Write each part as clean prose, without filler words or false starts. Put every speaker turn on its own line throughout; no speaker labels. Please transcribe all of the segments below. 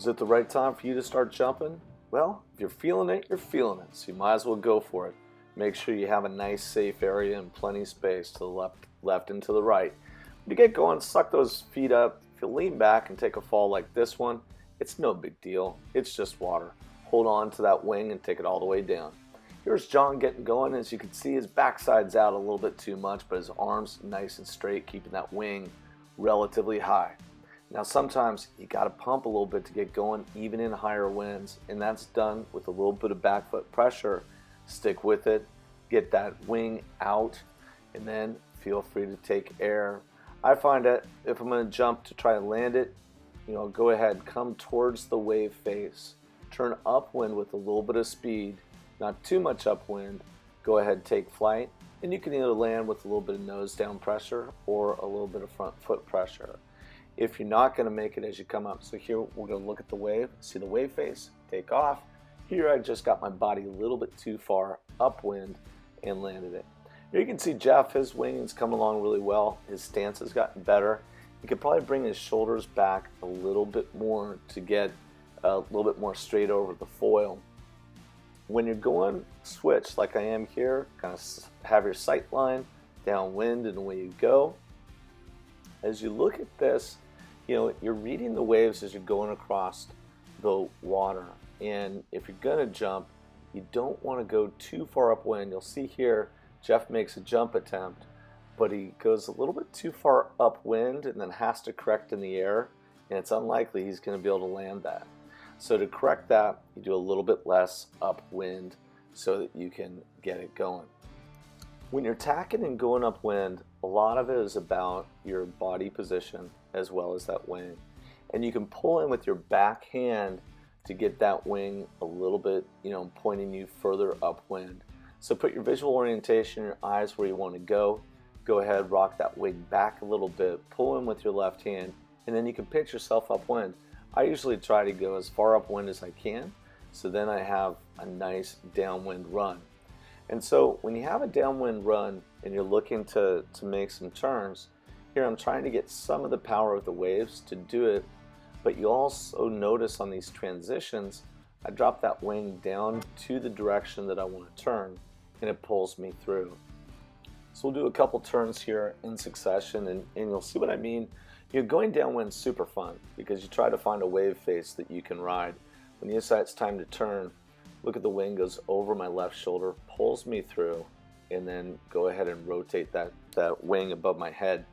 Is it the right time for you to start jumping? Well, if you're feeling it, you're feeling it, so you might as well go for it. Make sure you have a nice safe area and plenty of space to the left and to the right. When you get going, suck those feet up. If you lean back and take a fall like this one, it's no big deal. It's just water. Hold on to that wing and take it all the way down. Here's John getting going. As you can see, his backside's out a little bit too much, but his arms nice and straight, keeping that wing relatively high. Now sometimes you got to pump a little bit to get going even in higher winds, and that's done with a little bit of back foot pressure. Stick with it, get that wing out, and then feel free to take air. I find that if I'm going to jump to try and land it, go ahead, come towards the wave face, turn upwind with a little bit of speed, not too much upwind. Go ahead, take flight, and you can either land with a little bit of nose down pressure or a little bit of front foot pressure. If you're not going to make it as you come up, so here we're going to look at the wave, see the wave face, take off. Here I just got my body a little bit too far upwind and landed it. Here you can see Jeff, his wing is coming along really well. His stance has gotten better. He could probably bring his shoulders back a little bit more to get a little bit more straight over the foil. When you're going switch like I am here, kind of have your sight line downwind and away you go. As you look at this, you're reading the waves as you're going across the water. And if you're going to jump, you don't want to go too far upwind. You'll see here, Jeff makes a jump attempt, but he goes a little bit too far upwind and then has to correct in the air, and it's unlikely he's going to be able to land that. So to correct that, you do a little bit less upwind so that you can get it going. When you're tacking and going upwind, a lot of it is about your body position as well as that wing. And you can pull in with your back hand to get that wing a little bit, pointing you further upwind. So put your visual orientation, your eyes where you want to go. Go ahead, rock that wing back a little bit, pull in with your left hand, and then you can pitch yourself upwind. I usually try to go as far upwind as I can, so then I have a nice downwind run. And so when you have a downwind run and you're looking to make some turns, here I'm trying to get some of the power of the waves to do it, but you also notice on these transitions, I drop that wing down to the direction that I want to turn, and it pulls me through. So we'll do a couple turns here in succession, and you'll see what I mean. Going downwind is super fun because you try to find a wave face that you can ride. When you decide it's time to turn, look at the wing goes over my left shoulder, pulls me through, and then go ahead and rotate that wing above my head.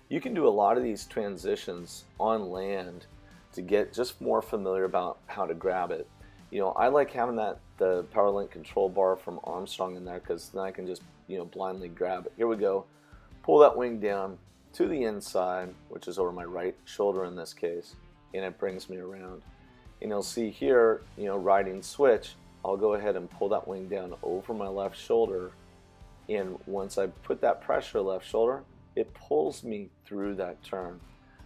You can do a lot of these transitions on land to get just more familiar about how to grab it. I like having the PowerLink control bar from Armstrong in there because then I can just blindly grab it. Here we go. Pull that wing down to the inside, which is over my right shoulder in this case, and it brings me around. And you'll see here, riding switch, I'll go ahead and pull that wing down over my left shoulder, and once I put that pressure left shoulder, it pulls me through that turn,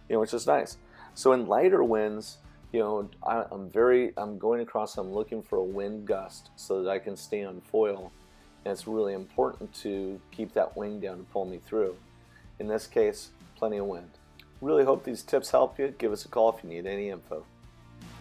which is nice. So in lighter winds, I'm going across, I'm looking for a wind gust so that I can stay on foil, and it's really important to keep that wing down and pull me through. In this case, plenty of wind. Really hope these tips help you. Give us a call if you need any info.